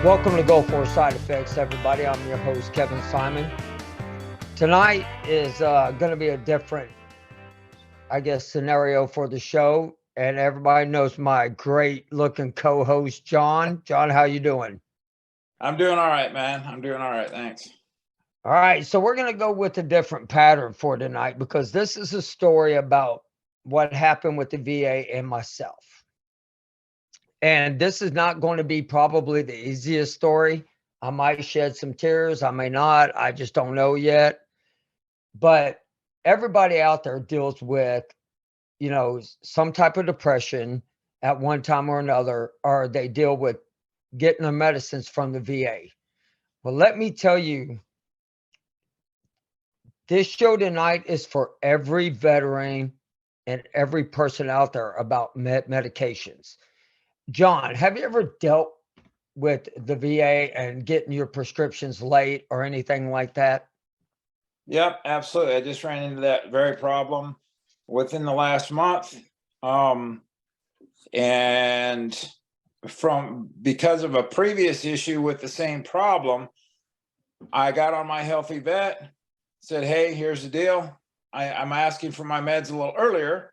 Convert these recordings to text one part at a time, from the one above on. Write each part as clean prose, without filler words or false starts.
Welcome to Go For Side Effects, everybody. I'm your host, Kevin Simon. Tonight is going to be a different, scenario for the show. And everybody knows my great-looking co-host, John. John, how you doing? I'm doing all right, man. I'm doing all right. Thanks. All right, so we're going to go with a different pattern for tonight because this is a story about what happened with the VA and myself. And this is not going to be probably the easiest story. I might shed some tears. I may not. I just don't know yet. But everybody out there deals with, some type of depression at one time or another, or they deal with getting their medicines from the VA. Well, let me tell you, this show tonight is for every veteran and every person out there about medications. John, have you ever dealt with the VA and getting your prescriptions late or anything like that? Yep, absolutely. I just ran into that very problem within the last month. And because of a previous issue with the same problem, I got on my Healthy Vet, said, hey, here's the deal. I'm asking for my meds a little earlier.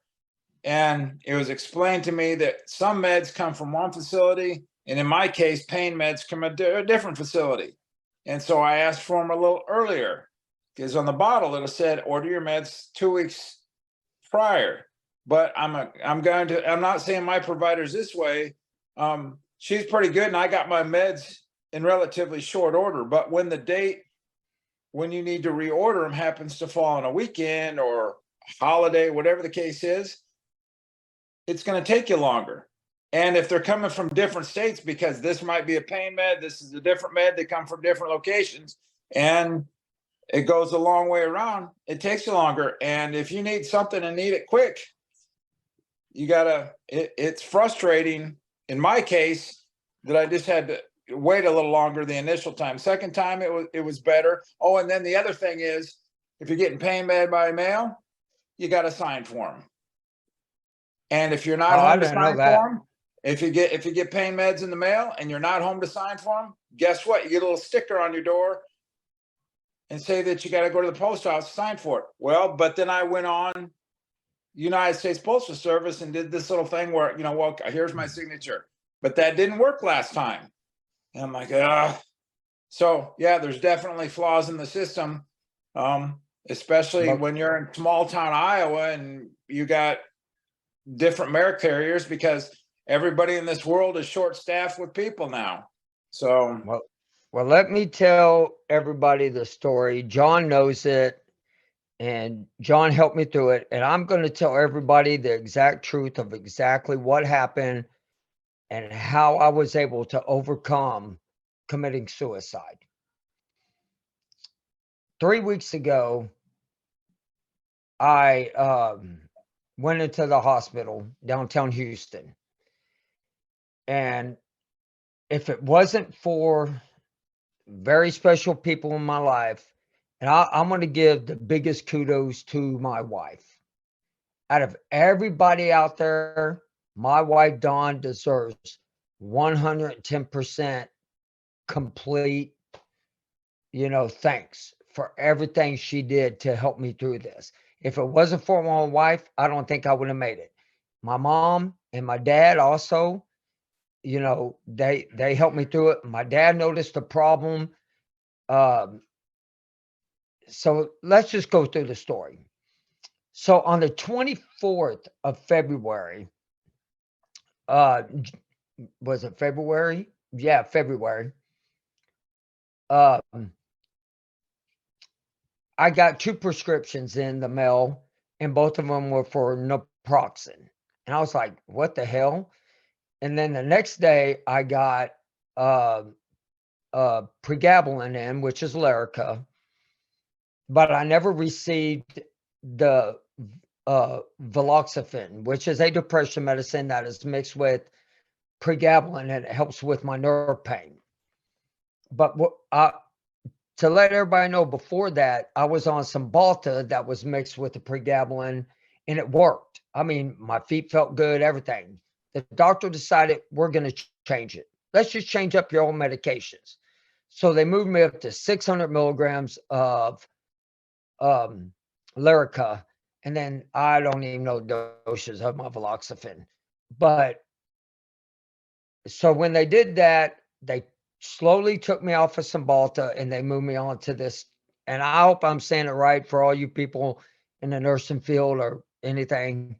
And it was explained to me that some meds come from one facility, and in my case, pain meds come from a different facility. And so I asked for them a little earlier because on the bottle it said order your meds 2 weeks prior. But I'm not saying my provider's this way. She's pretty good, and I got my meds in relatively short order. But when the date when you need to reorder them happens to fall on a weekend or holiday, whatever the case is, it's going to take you longer. And if they're coming from different states, because this might be a pain med, this is a different med, they come from different locations, and it goes a long way around, it takes you longer. And if you need something and need it quick, it's frustrating in my case that I just had to wait a little longer the initial time. Second time it was better. Oh, and then the other thing is, if you're getting pain med by mail, you got to sign for them. And if you're not I home to didn't know sign that. for them, if you get pain meds in the mail and you're not home to sign for them, guess what? You get a little sticker on your door and say that you got to go to the post office to sign for it. Well, but then I went on United States Postal Service and did this little thing where, well, here's my signature. But that didn't work last time. And I'm like, ugh. So, yeah, there's definitely flaws in the system, especially when you're in small town Iowa and you got different mail carriers, because everybody in this world is short staffed with people now. So well, let me tell everybody the story. John knows it, and John helped me through it. And I'm going to tell everybody the exact truth of exactly what happened and how I was able to overcome committing suicide. 3 weeks ago, I went into the hospital downtown Houston. And if it wasn't for very special people in my life, and I'm going to give the biggest kudos to my wife. Out of everybody out there, my wife, Dawn, deserves 110% complete, thanks for everything she did to help me through this. If it wasn't for my wife, I don't think I would have made it. My mom and my dad also, they helped me through it. My dad noticed the problem. So let's just go through the story. So on the 24th of February, was it February? Yeah, February. I got 2 prescriptions in the mail, and both of them were for naproxen. And I was like, what the hell? And then the next day I got pregabalin in, which is Lyrica, but I never received the Valoxifene, which is a depression medicine that is mixed with pregabalin, and it helps with my nerve pain. But to let everybody know, before that, I was on some Balta that was mixed with the pregabalin, and it worked. I mean, my feet felt good, everything. The doctor decided we're going to change it. let's just change up your old medications. So they moved me up to 600 milligrams of Lyrica, and then I don't even know doses of my Valoxifene. But so when they did that, they slowly took me off of Cymbalta and they moved me on to this. And I hope I'm saying it right for all you people in the nursing field or anything.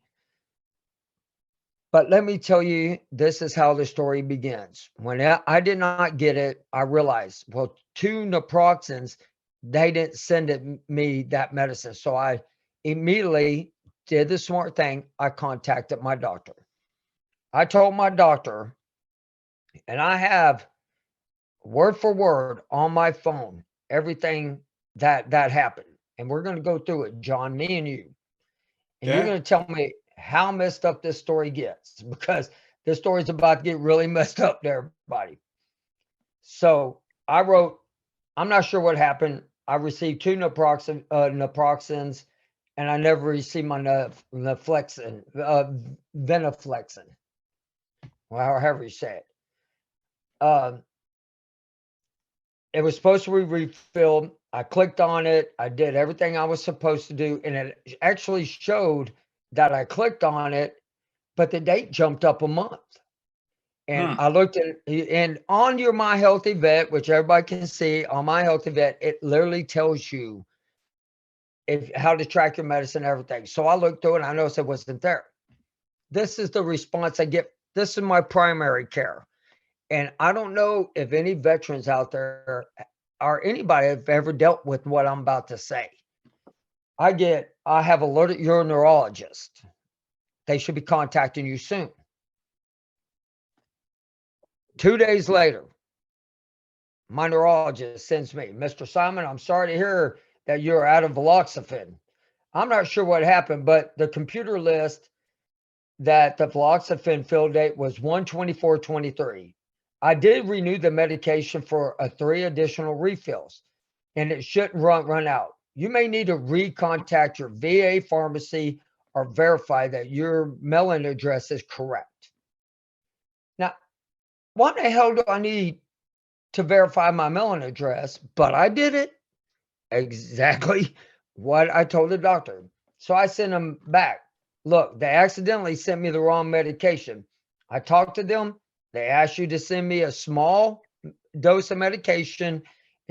But let me tell you, this is how the story begins. When I did not get it, I realized, well, 2 naproxens, they didn't send me that medicine. So I immediately did the smart thing. I contacted my doctor. I told my doctor, and I have word for word on my phone everything that happened. And we're going to go through it, John, me and you. And you're Okay. going to tell me how messed up this story gets, because this story is about to get really messed up to everybody. So I wrote, I'm not sure what happened. I received 2 naproxens, and I never received my venaflexin, well, however you say it. It was supposed to be refilled. I clicked on it. I did everything I was supposed to do, and it actually showed that I clicked on it, but the date jumped up a month. And I looked at it, and on your My Healthy Vet, which everybody can see on My Healthy Vet, it literally tells you how to track your medicine and everything. So I looked through it and I noticed it wasn't there. This is the response I get. This is my primary care. And I don't know if any veterans out there or anybody have ever dealt with what I'm about to say. I have alerted your neurologist. They should be contacting you soon. 2 days later, my neurologist sends me, Mr. Simon, I'm sorry to hear that you're out of Valoxifene. I'm not sure what happened, but the computer list that the Valoxifene fill date was 1/24/23. I did renew the medication for 3 additional refills, and it shouldn't run out. You may need to recontact your VA pharmacy or verify that your mailing address is correct. Now, what the hell do I need to verify my mailing address? But I did it exactly what I told the doctor. So I sent them back. Look, they accidentally sent me the wrong medication. I talked to them. They asked you to send me a small dose of medication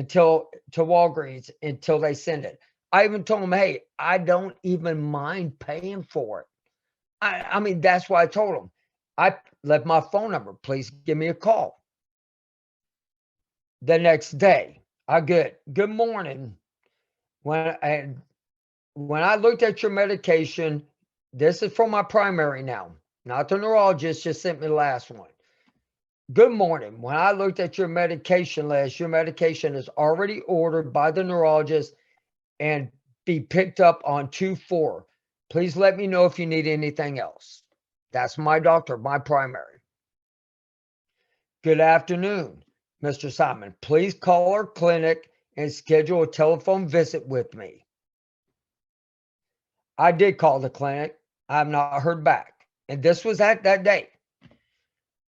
to Walgreens until they send it. I even told them, hey, I don't even mind paying for it. I mean, that's why I told them. I left my phone number. Please give me a call. The next day, I get, good morning. When I looked at your medication, this is for my primary now, not the neurologist, just sent me the last one. Good morning. When I looked at your medication list, your medication is already ordered by the neurologist and be picked up on 2/4. Please let me know if you need anything else. That's my doctor, my primary. Good afternoon, Mr. Simon. Please call our clinic and schedule a telephone visit with me. I did call the clinic. I have not heard back. And this was at that day.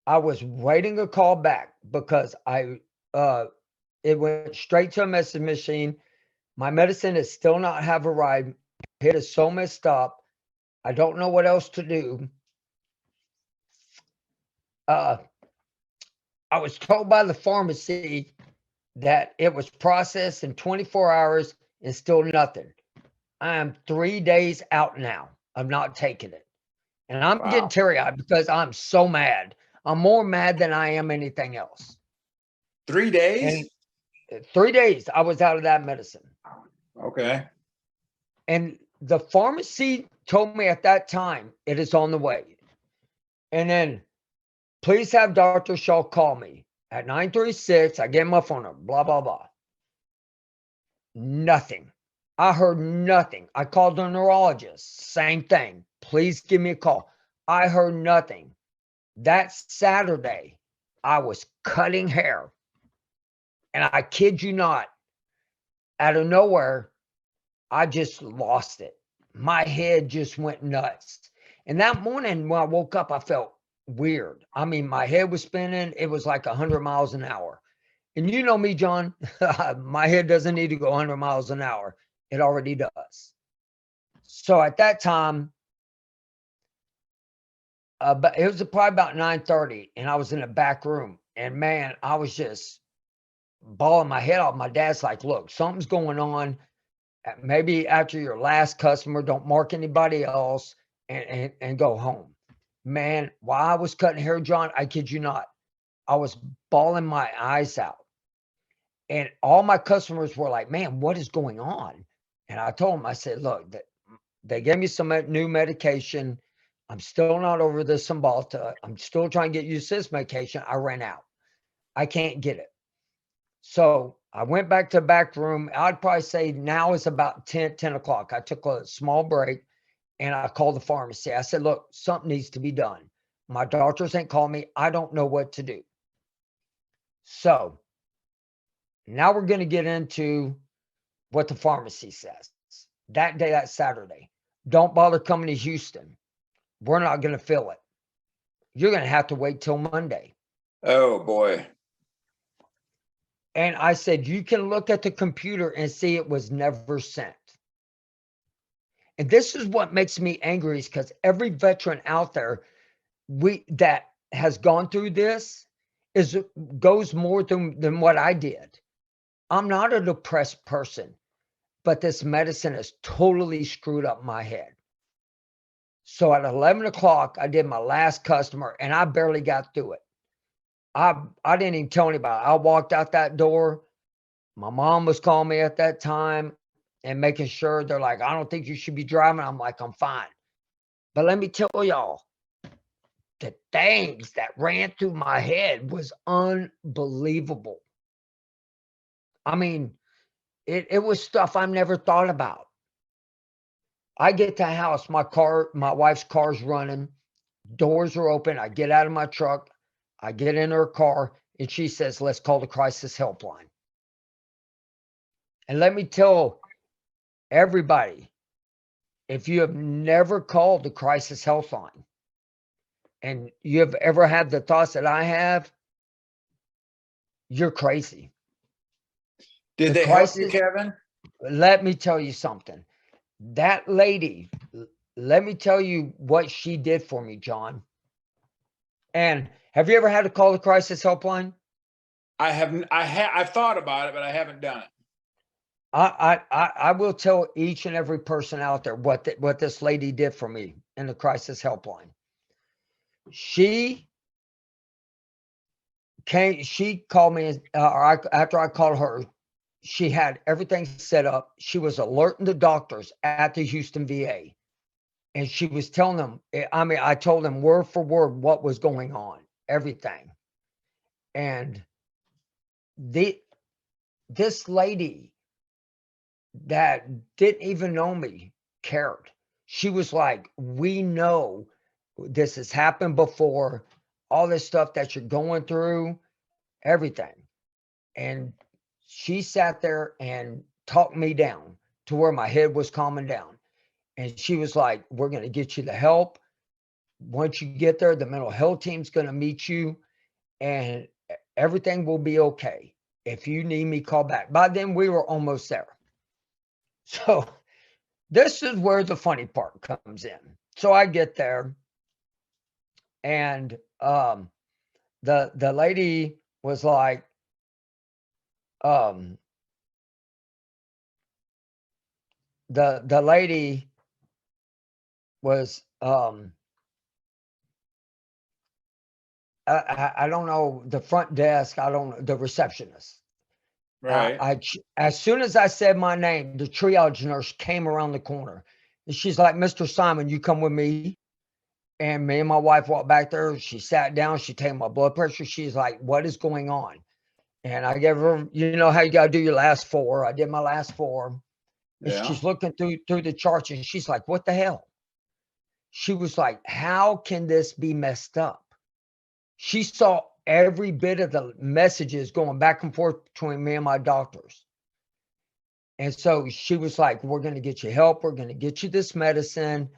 I was waiting a call back because it went straight to a message machine. My medicine is still not have arrived. It is so messed up. I don't know what else to do. I was told by the pharmacy that it was processed in 24 hours and still nothing. I am 3 days out now. I'm not taking it. And I'm getting teary-eyed because I'm so mad. I'm more mad than I am anything else. 3 days? And 3 days I was out of that medicine. Okay. And the pharmacy told me at that time, it is on the way. And then, please have Dr. Shaw call me at 936. I gave him my phone number, blah, blah, blah. Nothing. I heard nothing. I called the neurologist, same thing. Please give me a call. I heard nothing. That Saturday, I was cutting hair. And I kid you not, out of nowhere, I just lost it. My head just went nuts. And that morning when I woke up, I felt weird. I mean, my head was spinning. It was like 100 miles an hour. And you know me, John, my head doesn't need to go 100 miles an hour. It already does. So at that time, but it was probably about 9:30, and I was in the back room. And man, I was just bawling my head off. My dad's like, look, something's going on. Maybe after your last customer, don't mark anybody else and go home. Man, while I was cutting hair, John, I kid you not, I was bawling my eyes out. And all my customers were like, man, what is going on? And I told them, I said, look, they gave me some new medication. I'm still not over the Cymbalta. I'm still trying to get used to this medication. I ran out. I can't get it. So I went back to the back room. I'd probably say now it's about 10 o'clock. I took a small break and I called the pharmacy. I said, look, something needs to be done. My doctors ain't called me. I don't know what to do. So now we're going to get into what the pharmacy says. That day, that Saturday, don't bother coming to Houston. We're not going to fill it. You're going to have to wait till Monday. Oh boy. And I said, you can look at the computer and see it was never sent. And this is what makes me angry, is because every veteran out there that has gone through this goes more than what I did. I'm not a depressed person, but this medicine has totally screwed up my head. So at 11 o'clock, I did my last customer and I barely got through it. I didn't even tell anybody. I walked out that door. My mom was calling me at that time and making sure. They're like, I don't think you should be driving. I'm like, I'm fine. But let me tell y'all, the things that ran through my head was unbelievable. I mean, it was stuff I never thought about. I get to the house, my wife's car's running, doors are open. I get out of my truck, I get in her car, and she says, let's call the crisis helpline. And let me tell everybody, if you have never called the crisis helpline and you have ever had the thoughts that I have, you're crazy. Did they help you, Kevin? Let me tell you something. That lady, let me tell you what she did for me, John. And have you ever had to call the crisis helpline? I haven't. I've thought about it, but I haven't done it. I will tell each and every person out there what this lady did for me in the crisis helpline. She called me, after I called her, she had everything set up. She was alerting the doctors at the Houston VA. And she was telling them, I mean, I told them word for word what was going on, everything. And this lady that didn't even know me cared. She was like, we know this has happened before, all this stuff that you're going through, everything. And she sat there and talked me down to where my head was calming down. And she was like, we're going to get you the help. Once you get there, the mental health team's going to meet you and everything will be okay. If you need me, call back. By then, we were almost there. So this is where the funny part comes in. So I get there and the lady was like, the lady was I don't know, the front desk, I don't know, the receptionist. Right. As soon as I said my name, the triage nurse came around the corner and she's like, Mr. Simon, you come with me. And me and my wife walked back there. She sat down. She taken my blood pressure. She's like, what is going on? And I gave her, you know how you got to do your last four. I did my last four. And Yeah. she's looking through the charts and she's like, what the hell? She was like, how can this be messed up? She saw every bit of the messages going back and forth between me and my doctors. And so she was like, we're going to get you help. We're going to get you this medicine.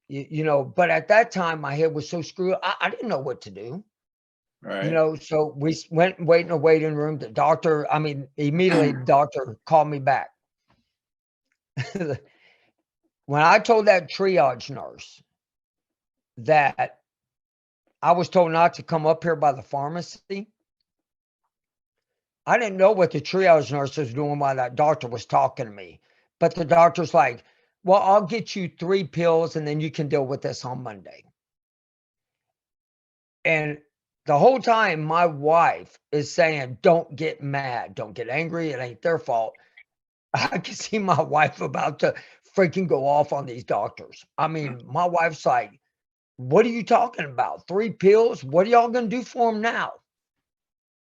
But at that time, my head was so screwed. I didn't know what to do. Right. So we went and wait in a waiting room. The doctor, immediately the doctor called me back. When I told that triage nurse that I was told not to come up here by the pharmacy, I didn't know what the triage nurse was doing while that doctor was talking to me. But the doctor's like, well, I'll get you 3 pills and then you can deal with this on Monday. And the whole time, my wife is saying, don't get mad, don't get angry. It ain't their fault. I can see my wife about to freaking go off on these doctors. My wife's like, what are you talking about? 3 pills? What are y'all going to do for them now?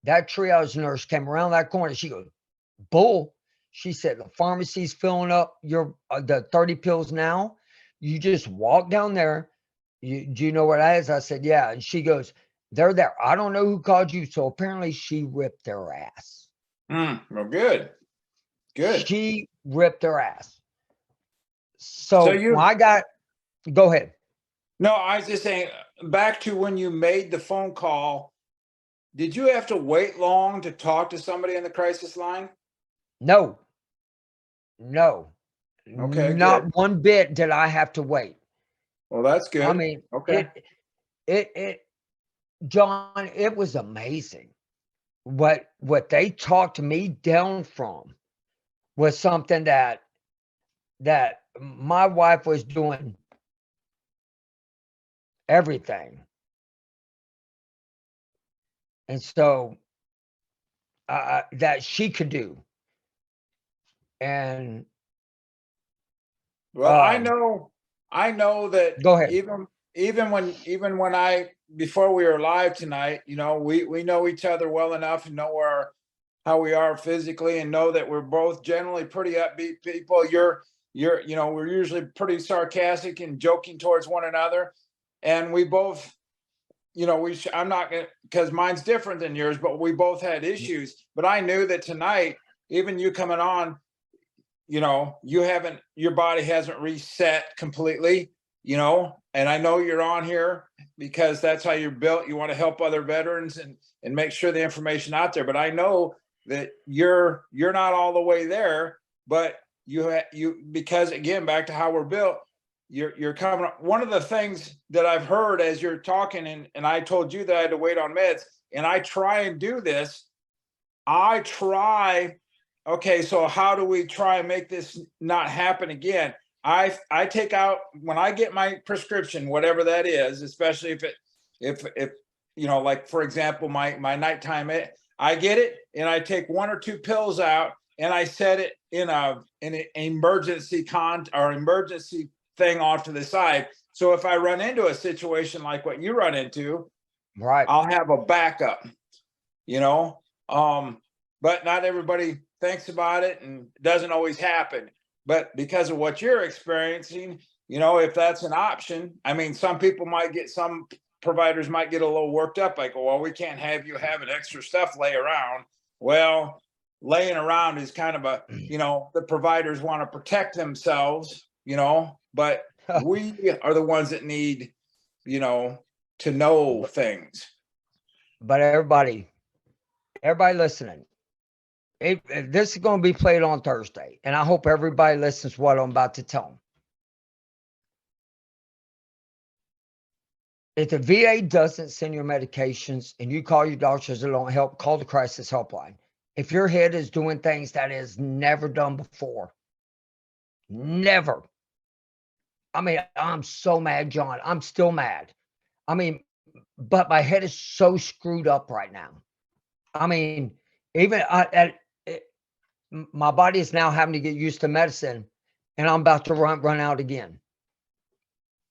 That triage nurse came around that corner. She goes, bull. She said, the pharmacy's filling up the 30 pills now. You just walk down there. Do you know where that is? I said, yeah. And she goes, they're there. I don't know who called you. So apparently she ripped their ass. Well, good. She ripped their ass. So So when go ahead. No, I was just saying, back to when you made the phone call, did you have to wait long to talk to somebody in the crisis line? No, Okay, not good. one bit did I have to wait. Well, that's good. Okay. It, John, it was amazing. What they talked me down from was something that my wife was doing everything. And so that she could do. And Well, I know that go ahead. even when I before we were live tonight, we know each other well enough and know how we are physically and know that we're both generally pretty upbeat people. We're usually pretty sarcastic and joking towards one another. And we both, I'm not gonna, because mine's different than yours, but we both had issues. But I knew that tonight, even you coming on, your body hasn't reset completely, and I know you're on here because that's how you're built. You want to help other veterans and make sure the information out there. But I know that you're not all the way there, but you because again, back to how we're built, you're coming. One of the things that I've heard as you're talking, and I told you that I had to wait on meds, and I try and do this. Okay, so how do we try and make this not happen again? I take out when I get my prescription, whatever that is, especially if like for example, my nighttime, I get it and I take 1 or 2 pills out and I set it in an emergency emergency thing off to the side. So if I run into a situation like what you run into, Right. I'll have a backup, you know. But not everybody thinks about it and it doesn't always happen. But because of what you're experiencing, if that's an option, some providers might get a little worked up, like, well, we can't have you having extra stuff lay around. Well, laying around is kind of the providers want to protect themselves, but we are the ones that need, to know things. But everybody listening, this is going to be played on Thursday, and I hope everybody listens to what I'm about to tell them. If the VA doesn't send your medications and you call your doctors that don't help, call the crisis helpline. If your head is doing things that is never done before, never. I'm so mad, John. I'm still mad. But my head is so screwed up right now. Even my body is now having to get used to medicine, and I'm about to run out again.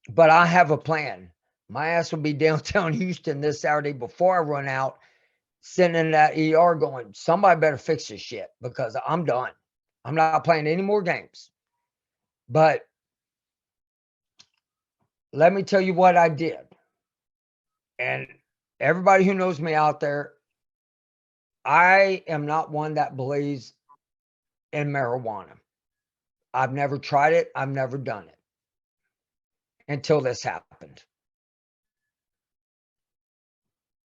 But I have a plan. My ass will be downtown Houston this Saturday before I run out, sitting in that ER going, somebody better fix this shit because I'm done. I'm not playing any more games. But let me tell you what I did. And everybody who knows me out there, I am not one that believes in marijuana. I've never tried it. I've never done it. until this happened.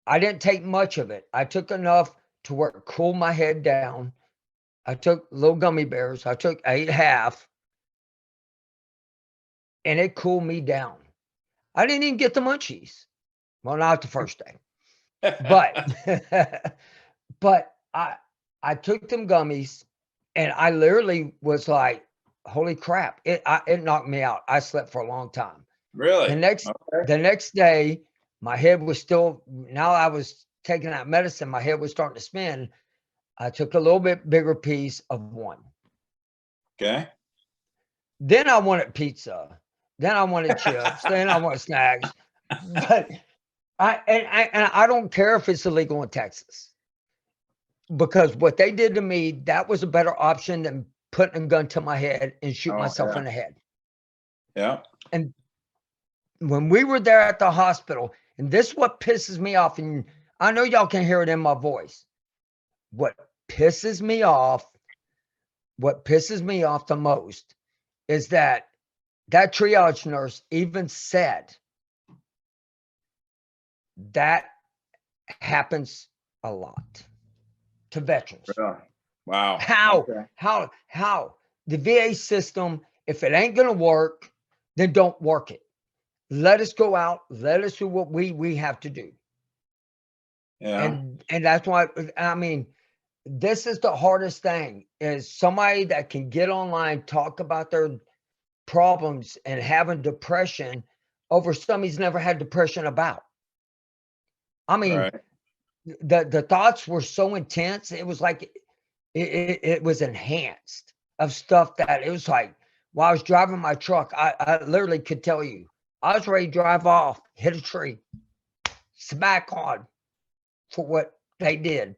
I didn't take much of it. I took enough to where it cooled my head down. I took little gummy bears. I ate half, and it cooled me down. I didn't even get the munchies. Well, not the first day, but but I took them gummies, and I literally was like, "Holy crap!" It knocked me out. I slept for a long time. Really? The next day, my head was still. Now I was taking that medicine. My head was starting to spin. I took a little bit bigger piece of one. Okay. Then I wanted pizza. Then I wanted chips. Then I wanted snacks. But I don't care if it's illegal in Texas, because what they did to me, that was a better option than putting a gun to my head and shoot myself in the head. Yeah. And when we were there at the hospital, and this is what pisses me off, and I know y'all can hear it in my voice. What pisses me off the most is that triage nurse even said that happens a lot to veterans. Really? Wow. How? Okay. How? The VA system, if it ain't gonna work, then don't work it. Let us go out. Let us do what we have to do. Yeah. And that's why, I mean, this is the hardest thing, is somebody that can get online, talk about their problems and having depression over something he's never had depression about. I mean, Right. the thoughts were so intense. It was like it was enhanced of stuff that it was like, while I was driving my truck, I literally could tell you, I was ready to drive off, hit a tree, smack on for what they did.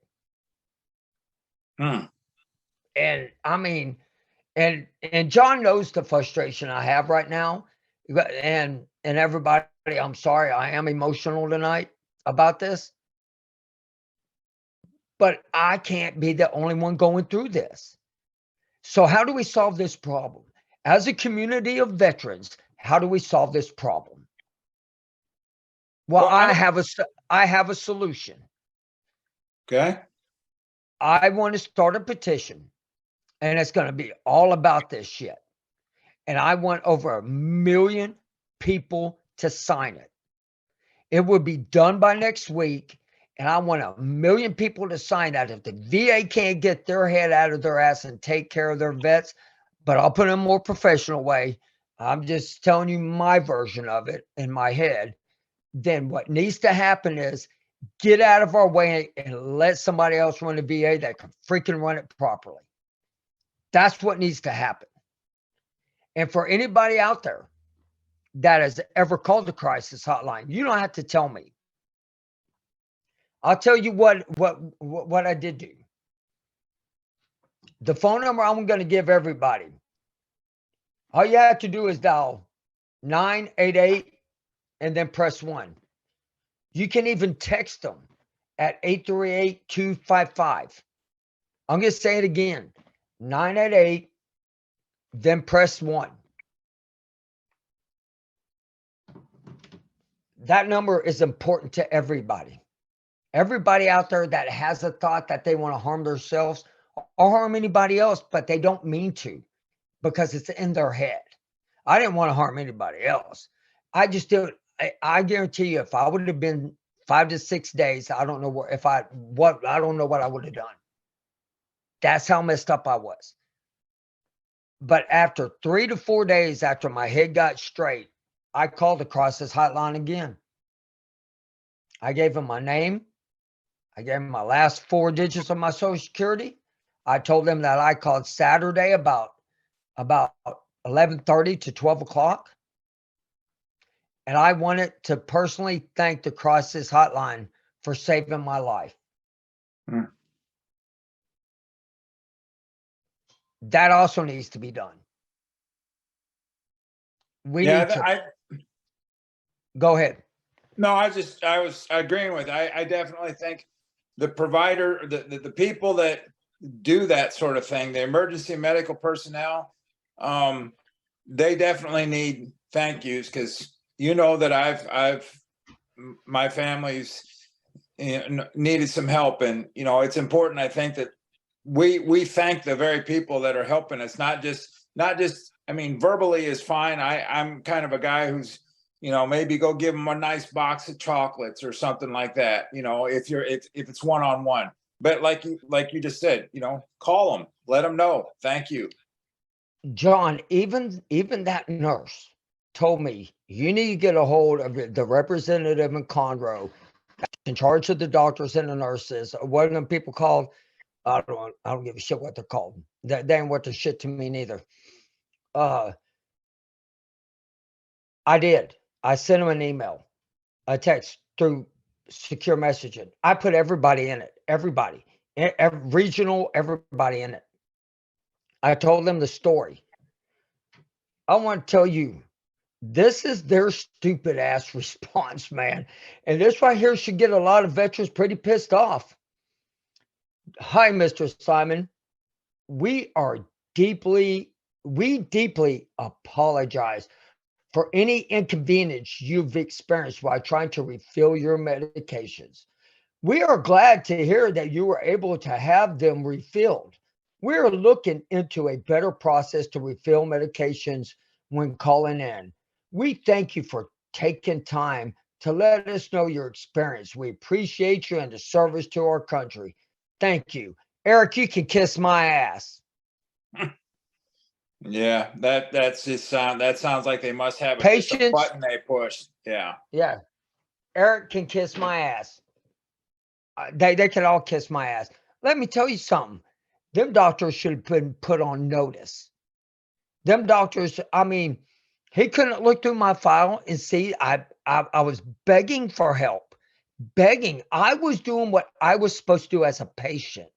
Hmm. And I mean, and John knows the frustration I have right now. And everybody, I'm sorry, I am emotional tonight about this, but I can't be the only one going through this. So how do we solve this problem? As a community of veterans, how do we solve this problem? Well, Well, I have a solution. okay. I want to start a petition, and it's going to be all about this shit. And I want over 1 million people to sign it. It will be done by next week. And I want 1 million people to sign that. If the VA can't get their head out of their ass and take care of their vets, but I'll put it in a more professional way, I'm just telling you my version of it in my head, then what needs to happen is get out of our way and let somebody else run the VA that can freaking run it properly. That's what needs to happen. And for anybody out there that has ever called the crisis hotline, you don't have to tell me. I'll tell you what I did do. The phone number I'm going to give everybody, all you have to do is dial 988 and then press 1. You can even text them at 838-255. I'm going to say it again, 988, then press 1. That number is important to everybody. Everybody out there that has a thought that they want to harm themselves or harm anybody else, but they don't mean to because it's in their head. I didn't want to harm anybody else. I just do it. I guarantee you, if I would have been 5 to 6 days, I don't know I don't know what I would have done. That's how messed up I was. But after 3 to 4 days after my head got straight, I called the crisis hotline again. I gave them my name. I gave them my last 4 digits of my social security. I told them that I called Saturday about 11:30 to 12 o'clock. And I wanted to personally thank the crisis hotline for saving my life. Hmm. That also needs to be done. We need to go ahead. No, I was agreeing with. I definitely think the provider, the people that do that sort of thing, the emergency medical personnel, they definitely need thank yous, because you know that my family's needed some help, and it's important. I think that we thank the very people that are helping us, not just. I mean, verbally is fine. I'm kind of a guy who's maybe go give them a nice box of chocolates or something like that. If it's one on one. But like you just said, call them, let them know. Thank you. John, even that nurse told me you need to get a hold of the representative in Conroe in charge of the doctors and the nurses. What are them people called? I don't give a shit what they're called. They ain't worth the shit to me neither. I did. I sent him an email, a text through secure messaging. I put everybody in it. Everybody, regional, everybody in it. I told them the story. I want to tell you, this is their stupid ass response, man. And this right here should get a lot of veterans pretty pissed off. Hi, Mr. Simon. We deeply apologize for any inconvenience you've experienced while trying to refill your medications. We are glad to hear that you were able to have them refilled. We're looking into a better process to refill medications when calling in. We thank you for taking time to let us know your experience. We appreciate you and the service to our country. Thank you. Eric, you can kiss my ass. Yeah, that's just that sounds like they must have just a Patience. button they push. Yeah. Yeah. Eric can kiss my ass. They can all kiss my ass. Let me tell you something. Them doctors should have been put on notice. Them doctors, I mean, he couldn't look through my file and see I was begging for help. Begging. I was doing what I was supposed to do as a patient,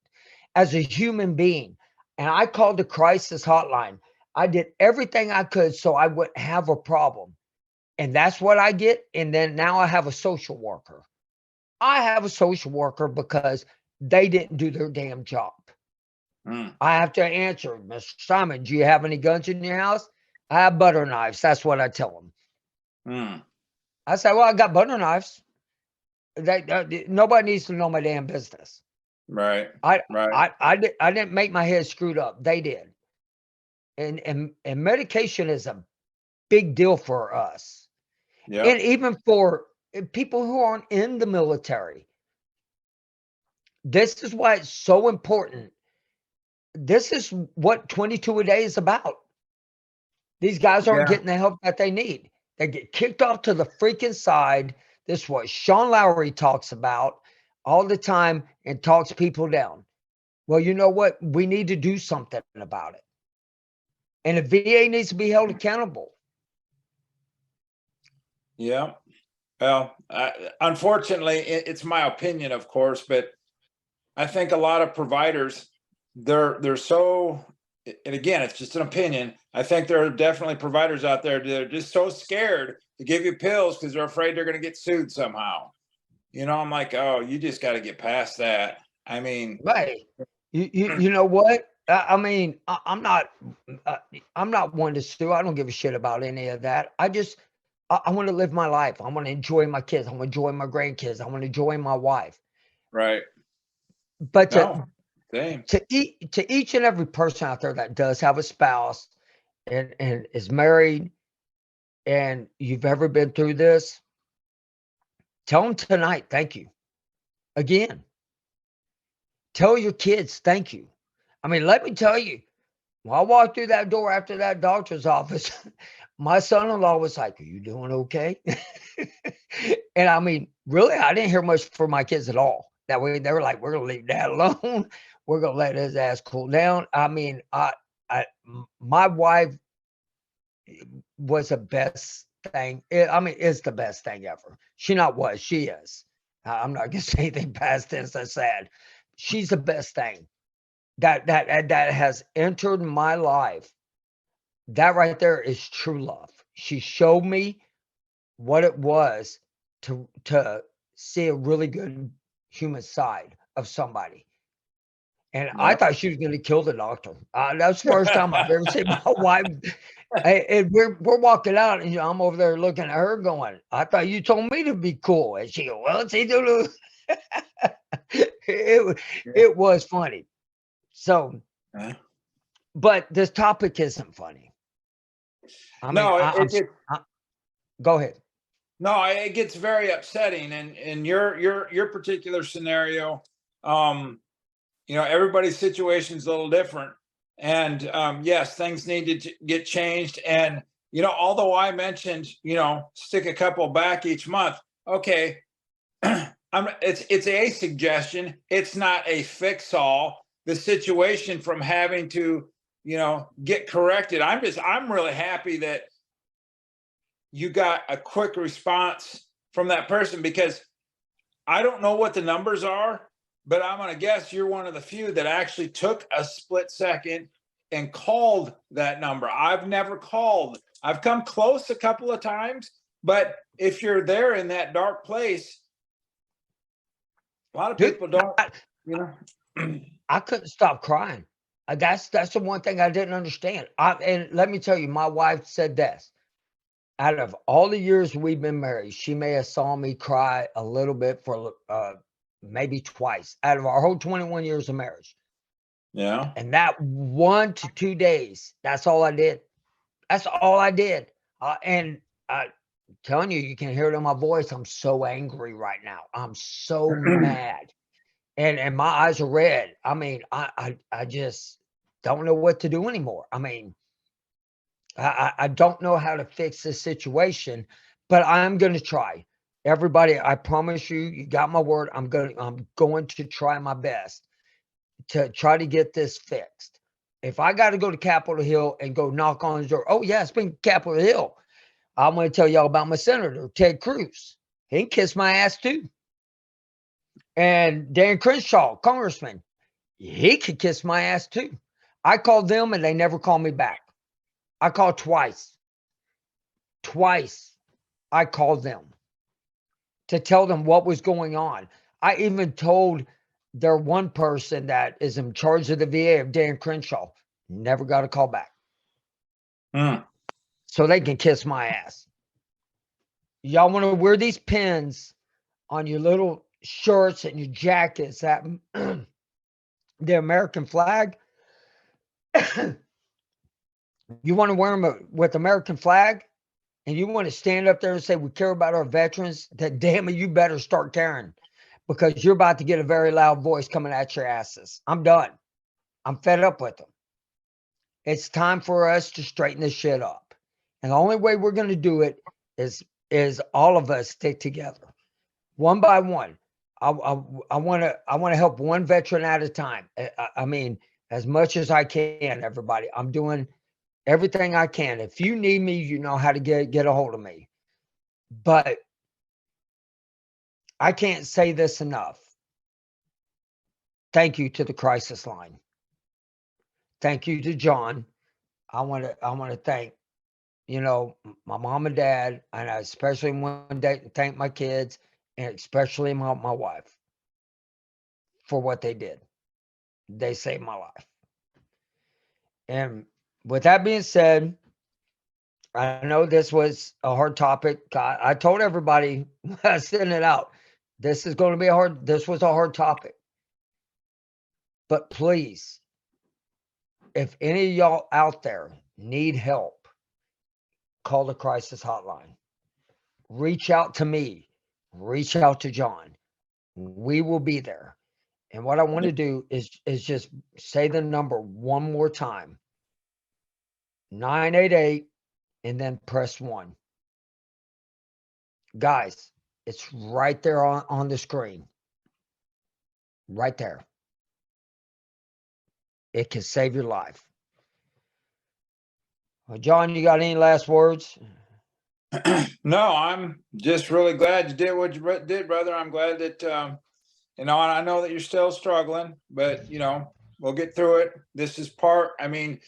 as a human being. And I called the crisis hotline. I did everything I could so I wouldn't have a problem. And that's what I get. And then now I have a social worker. I have a social worker because they didn't do their damn job. I have to answer, Mr. Simon, do you have any guns in your house? I have butter knives. That's what I tell them. I say, well, I got butter knives. Nobody needs to know my damn business. Right. I didn't make my head screwed up. They did. And medication is a big deal for us. Yeah. And even for people who aren't in the military. This is why it's so important. This is what 22 a day is about. These guys aren't getting the help that they need. They get kicked off to the freaking side. This is what Sean Lowry talks about all the time and talks people down. Well, you know what? We need to do something about it. And the VA needs to be held accountable. Yeah. Well, unfortunately, it's my opinion, of course, but I think a lot of providers, they're so, and again, it's just an opinion. I think there are definitely providers out there that are just so scared to give you pills because they're afraid they're going to get sued somehow. I'm like, oh, you just got to get past that. I mean, right. You know what? I mean, I'm not one to sue. I don't give a shit about any of that. I want to live my life. I want to enjoy my kids. I want to enjoy my grandkids. I want to enjoy my wife. Right. But to each and every person out there that does have a spouse and is married and you've ever been through this, tell them tonight, thank you. Again, tell your kids, thank you. I mean, let me tell you, when I walked through that door after that doctor's office, my son-in-law was like, are you doing okay? And I mean, really, I didn't hear much from my kids at all. That way they were like, we're going to leave Dad alone. We're going to let his ass cool down. I mean, my wife was the best thing. I mean, it's the best thing ever. She is. I'm not going to say anything past tense. That's sad. She's the best thing that has entered my life. That right there is true love. She showed me what it was to see a really good human side of somebody. And I Yeah. thought she was going to kill the doctor. That was the first time I've ever seen my wife. And we're walking out, and I'm over there looking at her, going, "I thought you told me to be cool." And she goes, "Well, it's either." it Yeah. it was funny. So, Uh, but this topic isn't funny. I mean, No, I, go ahead. no, it gets very upsetting. And in your particular scenario, um, everybody's situation is a little different. And yes, things need to get changed. And although I mentioned, stick a couple back each month, okay, it's a suggestion. It's not a fix all. The situation from having to, get corrected. I'm really happy that you got a quick response from that person, because I don't know what the numbers are, but I'm going to guess you're one of the few that actually took a split second and called that number. I've never called. I've come close a couple of times, but if you're there in that dark place, a lot of Dude, people don't, you know. I couldn't stop crying. That's the one thing I didn't understand. And let me tell you, my wife said this. Out of all the years we've been married, she may have saw me cry a little bit for maybe twice out of our whole 21 years of marriage. Yeah. And that 1 to 2 days, that's all I did. That's all I did. And I telling you, you can hear it in my voice. I'm so angry right now. I'm so mad. And my eyes are red. I mean, I just don't know what to do anymore. I mean, I don't know how to fix this situation, but I'm going to try. Everybody, I promise you, you got my word. I'm going to try my best to try to get this fixed. If I got to go to Capitol Hill and go knock on his door, oh yeah, it's been Capitol Hill. I'm going to tell y'all about my senator, Ted Cruz. He can kiss my ass too. And Dan Crenshaw, congressman, he could kiss my ass too. I called them and they never called me back. I called twice. Twice I called them to tell them what was going on. I even told their one person that is in charge of the VA of Dan Crenshaw, never got a call back. So they can kiss my ass. Y'all want to wear these pins on your little shirts and your jackets that the American flag? You want to wear them with American flag? And you want to stand up there and say, we care about our veterans? That damn it, you better start caring, because you're about to get a very loud voice coming at your asses. I'm done. I'm fed up with them. It's time for us to straighten this shit up. And the only way we're going to do it is all of us stick together, one by one. I want to help one veteran at a time. I mean, as much as I can, everybody. I'm doing everything I can. If you need me, you know how to get a hold of me. But I can't say this enough. Thank you to the crisis line. Thank you to John. I want to thank, my mom and dad, and I especially want to thank my kids, and especially my wife, for what they did. They saved my life. And with that being said, I know this was a hard topic. I told everybody when I sent it out, this was a hard topic. But please, if any of y'all out there need help, call the crisis hotline. Reach out to me. Reach out to John. We will be there. And what I want to do is just say the number one more time. 988 and then press 1. Guys, it's right there on the screen. Right there. It can save your life. Well, John, you got any last words? No, I'm just really glad you did what you did, brother. I'm glad that, and I know that you're still struggling, but we'll get through it. This is I mean,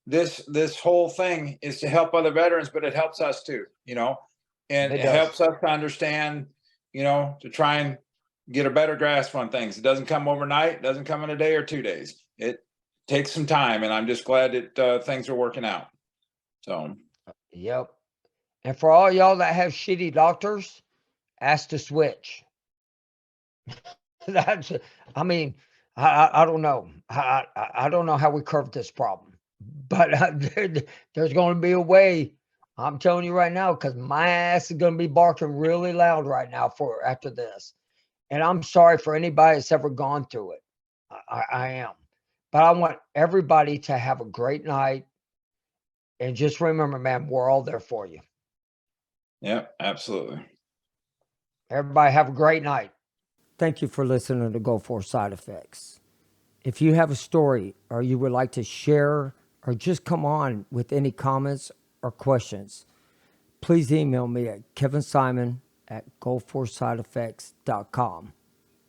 this whole thing is to help other veterans, but it helps us too, and it helps us to understand, to try and get a better grasp on things. It doesn't come overnight. It doesn't come in a day or 2 days. it takes some time, and I'm just glad that things are working out. So, Yep. And for all y'all that have shitty doctors, ask to switch. That's, I mean, I don't know. I don't know how we curve this problem, but there's going to be a way. I'm telling you right now, because my ass is going to be barking really loud right now for after this. And I'm sorry for anybody that's ever gone through it. I am. But I want everybody to have a great night. And just remember, man, we're all there for you. yeah, absolutely. Everybody have a great night. Thank you for listening to Go For Side Effects. If you have a story or you would like to share or just come on with any comments or questions, please email me at kevinsimon@goforsideeffects.com.